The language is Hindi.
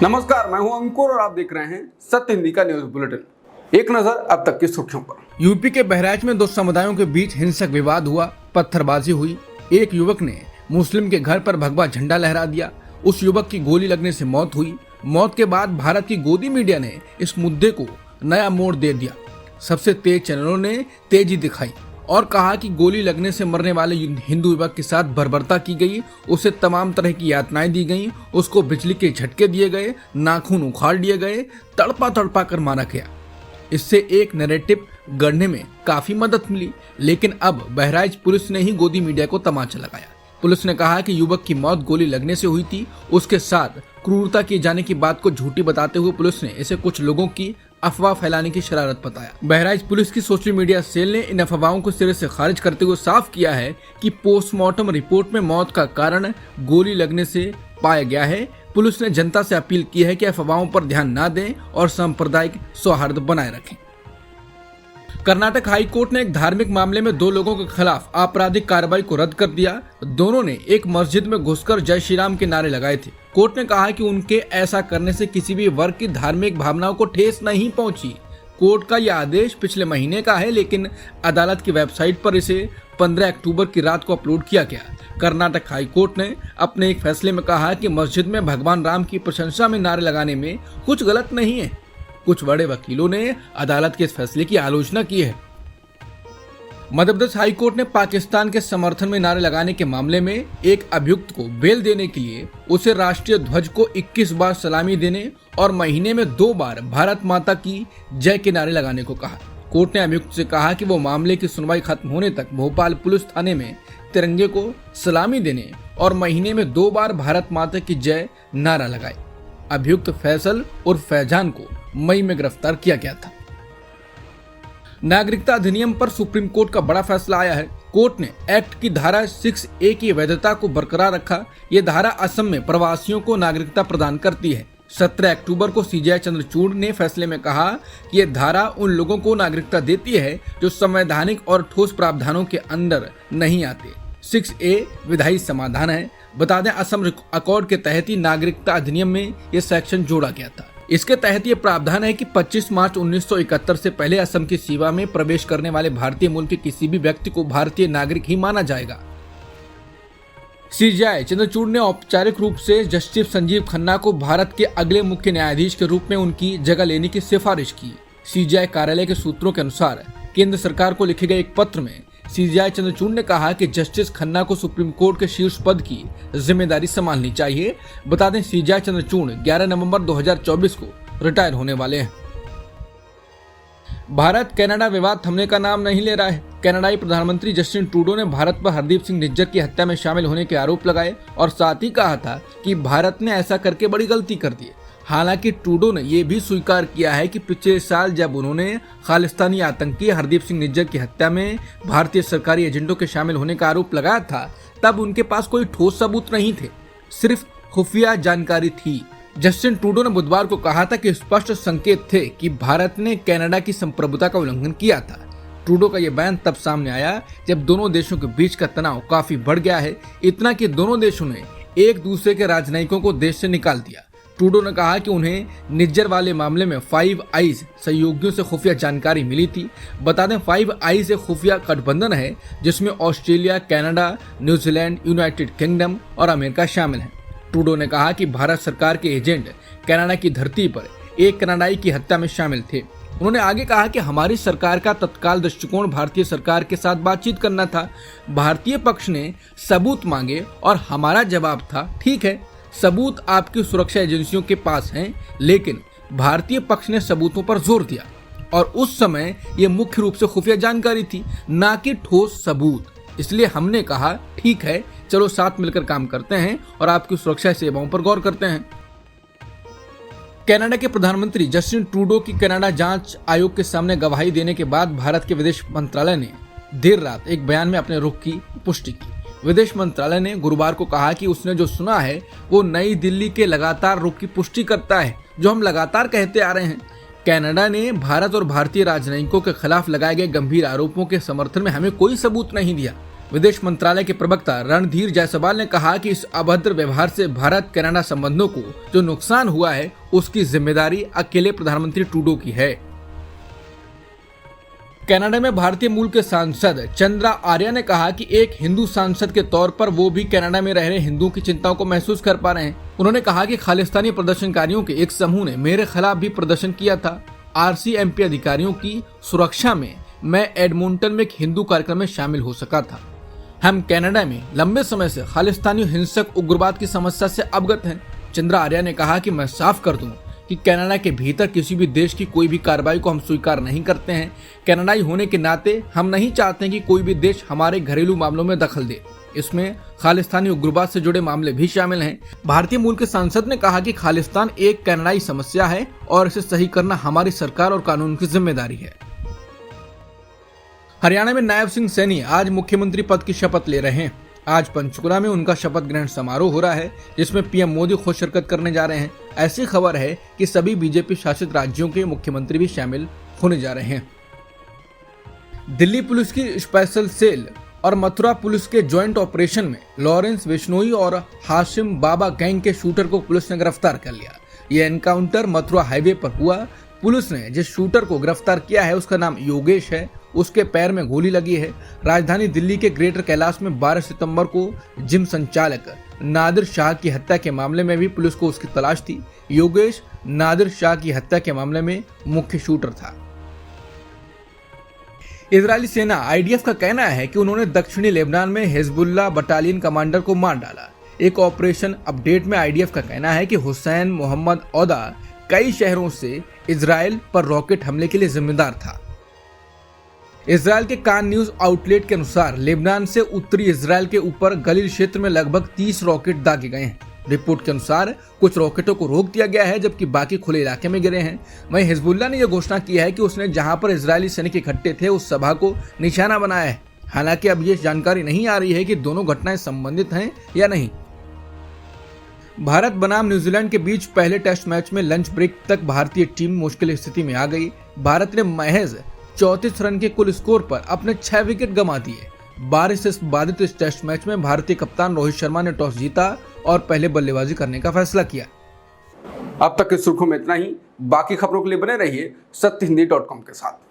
नमस्कार, मैं हूं अंकुर और आप देख रहे हैं सत्य हिंदी का न्यूज बुलेटिन। एक नजर अब तक की सुर्खियों पर। यूपी के बहराइच में दो समुदायों के बीच हिंसक विवाद हुआ, पत्थरबाजी हुई। एक युवक ने मुस्लिम के घर पर भगवा झंडा लहरा दिया। उस युवक की गोली लगने से मौत हुई। मौत के बाद भारत की गोदी मीडिया ने इस मुद्दे को नया मोड़ दे दिया। सबसे तेज चैनलों ने तेजी दिखाई और कहा कि गोली लगने से मरने वाले हिंदू युवक के साथ बर्बरता की गई, उसे तमाम तरह की यातनाएं दी गईं, उसको बिजली के झटके दिए गए, नाखून उखाड़ लिए गए, तड़पा तड़पा कर मारा गया। इससे एक नैरेटिव गढ़ने में काफी मदद मिली। लेकिन अब बहराइच पुलिस ने ही गोदी मीडिया को तमाचा लगाया। पुलिस ने कहा कि युवक की मौत गोली लगने से हुई थी। उसके साथ क्रूरता किए जाने की बात को झूठी बताते हुए पुलिस ने इसे कुछ लोगों की अफवाह फैलाने की शरारत बताया। बहराइच पुलिस की सोशल मीडिया सेल ने इन अफवाहों को सिरे से खारिज करते हुए साफ किया है कि पोस्टमार्टम रिपोर्ट में मौत का कारण गोली लगने से पाया गया है। पुलिस ने जनता से अपील की है कि अफवाहों पर ध्यान न दें और सांप्रदायिक सौहार्द बनाए रखें। कर्नाटक हाई कोर्ट ने एक धार्मिक मामले में दो लोगों के खिलाफ आपराधिक कार्रवाई को रद्द कर दिया। दोनों ने एक मस्जिद में घुसकर जय श्री राम के नारे लगाए थे। कोर्ट ने कहा कि उनके ऐसा करने से किसी भी वर्ग की धार्मिक भावनाओं को ठेस नहीं पहुंची। कोर्ट का यह आदेश पिछले महीने का है, लेकिन अदालत की वेबसाइट पर इसे 15 अक्टूबर की रात को अपलोड किया गया। कर्नाटक हाई कोर्ट ने अपने एक फैसले में कहा कि मस्जिद में भगवान राम की प्रशंसा में नारे लगाने में कुछ गलत नहीं है। कुछ बड़े वकीलों ने अदालत के इस फैसले की आलोचना की है। मध्य प्रदेश हाई कोर्ट ने पाकिस्तान के समर्थन में नारे लगाने के मामले में एक अभियुक्त को बेल देने के लिए उसे राष्ट्रीय ध्वज को 21 बार सलामी देने और महीने में 2 बार भारत माता की जय के नारे लगाने को कहा। कोर्ट ने अभियुक्त से कहा कि वो मामले की सुनवाई खत्म होने तक भोपाल पुलिस थाने में तिरंगे को सलामी देने और महीने में 2 बार भारत माता की जय नारा लगाए। अभियुक्त फैसल और फैजान को मई में गिरफ्तार किया गया था। नागरिकता अधिनियम पर सुप्रीम कोर्ट का बड़ा फैसला आया है। कोर्ट ने एक्ट की धारा 6A की वैधता को बरकरार रखा। ये धारा असम में प्रवासियों को नागरिकता प्रदान करती है। 17 अक्टूबर को CJI चंद्रचूड़ ने फैसले में कहा कि यह धारा उन लोगों को नागरिकता देती है जो संवैधानिक और ठोस प्रावधानों के अंदर नहीं आते। 6A विधायी समाधान है। बता दें, असम अकॉर्ड के तहत ही नागरिकता अधिनियम में यह सेक्शन जोड़ा गया था। इसके तहत ये प्रावधान है कि 25 मार्च 1971 से पहले असम की सीमा में प्रवेश करने वाले भारतीय मूल के किसी भी व्यक्ति को भारतीय नागरिक ही माना जाएगा। CJI चंद्रचूड़ ने औपचारिक रूप से जस्टिस संजीव खन्ना को भारत के अगले मुख्य न्यायाधीश के रूप में उनकी जगह लेने की सिफारिश की। CJI कार्यालय के सूत्रों के अनुसार केंद्र सरकार को लिखे गए एक पत्र में CJI चंद्रचूड़ ने कहा कि जस्टिस खन्ना को सुप्रीम कोर्ट के शीर्ष पद की जिम्मेदारी संभालनी चाहिए। बता दें, CJI चंद्रचूड़ 11 नवंबर 2024 को रिटायर होने वाले हैं। भारत कनाडा विवाद थमने का नाम नहीं ले रहा है। कनाडाई प्रधानमंत्री जस्टिन ट्रूडो ने भारत पर हरदीप सिंह निज्जर की हत्या में शामिल होने के आरोप लगाए और साथ ही कहा था कि भारत ने ऐसा करके बड़ी गलती कर दी। हालांकि ट्रूडो ने यह भी स्वीकार किया है कि पिछले साल जब उन्होंने खालिस्तानी आतंकी हरदीप सिंह निज्जर की हत्या में भारतीय सरकारी एजेंटों के शामिल होने का आरोप लगाया था, तब उनके पास कोई ठोस सबूत नहीं थे, सिर्फ खुफिया जानकारी थी। जस्टिन ट्रूडो ने बुधवार को कहा था कि स्पष्ट संकेत थे कि भारत ने कनाडा की संप्रभुता का उल्लंघन किया था। ट्रूडो का यह बयान तब सामने आया जब दोनों देशों के बीच का तनाव काफी बढ़ गया है, इतना कि दोनों देशों ने एक दूसरे के राजनयिकों को देश से निकाल दिया। ट्रूडो ने कहा कि उन्हें निज्जर वाले मामले में 5 आइज सहयोगियों से खुफिया जानकारी मिली थी। बता दें, 5 आइज एक खुफिया गठबंधन है जिसमें Australia, Canada, New Zealand, United kingdom और अमेरिका शामिल हैं। ट्रूडो ने कहा कि भारत सरकार के एजेंट कनाडा की धरती पर एक कनाडाई की हत्या में शामिल थे। उन्होंने आगे कहा कि हमारी सरकार का तत्काल दृष्टिकोण भारतीय सरकार के साथ बातचीत करना था। भारतीय पक्ष ने सबूत मांगे और हमारा जवाब था, ठीक है, सबूत आपकी सुरक्षा एजेंसियों के पास हैं, लेकिन भारतीय पक्ष ने सबूतों पर जोर दिया और उस समय ये मुख्य रूप से खुफिया जानकारी थी, ना कि ठोस सबूत। इसलिए हमने कहा, ठीक है, चलो साथ मिलकर काम करते हैं और आपकी सुरक्षा सेवाओं पर गौर करते हैं। कनाडा के प्रधानमंत्री जस्टिन ट्रूडो की कनाडा जांच आयोग के सामने गवाही देने के बाद भारत के विदेश मंत्रालय ने देर रात एक बयान में अपने रुख की पुष्टि की। विदेश मंत्रालय ने गुरुवार को कहा कि उसने जो सुना है वो नई दिल्ली के लगातार रुख की पुष्टि करता है, जो हम लगातार कहते आ रहे हैं। कनाडा ने भारत और भारतीय राजनयिकों के खिलाफ लगाए गए गंभीर आरोपों के समर्थन में हमें कोई सबूत नहीं दिया। विदेश मंत्रालय के प्रवक्ता रणधीर जायसवाल ने कहा कि इस अभद्र व्यवहार से भारत कनाडा संबंधों को जो नुकसान हुआ है उसकी जिम्मेदारी अकेले प्रधानमंत्री ट्रूडो की है। कनाडा में भारतीय मूल के सांसद चंद्रा आर्या ने कहा कि एक हिंदू सांसद के तौर पर वो भी कनाडा में रह रहे हिंदुओं की चिंताओं को महसूस कर पा रहे हैं। उन्होंने कहा कि खालिस्तानी प्रदर्शनकारियों के एक समूह ने मेरे खिलाफ भी प्रदर्शन किया था। RCMP अधिकारियों की सुरक्षा में मैं एडमोंटन में एक हिंदू कार्यक्रम में शामिल हो सका था। हम कनाडा में लंबे समय से खालिस्तानी हिंसक उग्रवाद की समस्या से अवगत हैं। चंद्रा आर्या ने कहा कि मैं साफ कर दूं कि कनाडा के भीतर किसी भी देश की कोई भी कार्रवाई को हम स्वीकार नहीं करते हैं। कनाडाई होने के नाते हम नहीं चाहते कि कोई भी देश हमारे घरेलू मामलों में दखल दे। इसमें खालिस्तानी उग्रवाद से जुड़े मामले भी शामिल हैं। भारतीय मूल के सांसद ने कहा कि खालिस्तान एक कनाडाई समस्या है और इसे सही करना हमारी सरकार और कानून की जिम्मेदारी है। हरियाणा में नायब सिंह सैनी आज मुख्यमंत्री पद की शपथ ले रहे हैं। आज पंचकुला में उनका शपथ ग्रहण समारोह हो रहा है, जिसमें PM मोदी खुद शिरकत करने जा रहे हैं। ऐसी खबर है कि सभी BJP शासित राज्यों के मुख्यमंत्री भी शामिल होने जा रहे हैं। दिल्ली पुलिस की स्पेशल सेल और मथुरा पुलिस के ज्वाइंट ऑपरेशन में लॉरेंस बिश्नोई और हाशिम बाबा गैंग के शूटर को पुलिस ने गिरफ्तार कर लिया। यह एनकाउंटर मथुरा हाईवे पर हुआ। पुलिस ने जिस शूटर को गिरफ्तार किया है उसका नाम योगेश है। उसके पैर में गोली लगी है। राजधानी दिल्ली के ग्रेटर कैलाश में 12 सितंबर को जिम संचालक नादिर शाह की हत्या के मामले में भी पुलिस को उसकी तलाश थी। योगेश नादिर शाह की हत्या के मामले में मुख्य शूटर था। इजरायली सेना IDF का कहना है कि उन्होंने दक्षिणी लेबनान में हिजबुल्लाह बटालियन कमांडर को मार डाला। एक ऑपरेशन अपडेट में IDF का कहना है कि हुसैन मोहम्मद औदा कई शहरों से इजराइल पर रॉकेट हमले के लिए जिम्मेदार था। इजराइल के कान न्यूज आउटलेट के अनुसार लेबनान से उत्तरी इजराइल के ऊपर गलील क्षेत्र में लगभग 30 रॉकेट दागे गए हैं। रिपोर्ट के अनुसार कुछ रॉकेटों को रोक दिया गया है, जबकि बाकी खुले इलाके में गिरे हैं। वहीं हिजबुल्लाह ने यह घोषणा की है कि उसने जहां पर इजरायली सैनिक इकट्ठे थे उस सभा को निशाना बनाया है। हालांकि अब यह जानकारी नहीं आ रही है कि दोनों घटनाएं संबंधित हैं या नहीं। भारत बनाम न्यूजीलैंड के बीच पहले टेस्ट मैच में लंच ब्रेक तक भारतीय टीम मुश्किल स्थिति में आ गई। भारत ने महज 34 रन के कुल स्कोर पर अपने 6 विकेट गंवा दिए। बारिश से बाधित इस टेस्ट मैच में भारतीय कप्तान रोहित शर्मा ने टॉस जीता और पहले बल्लेबाजी करने का फैसला किया। अब तक की सुर्खियों में इतना ही। बाकी खबरों के लिए बने रहिए सत्यहिंदी.com के साथ।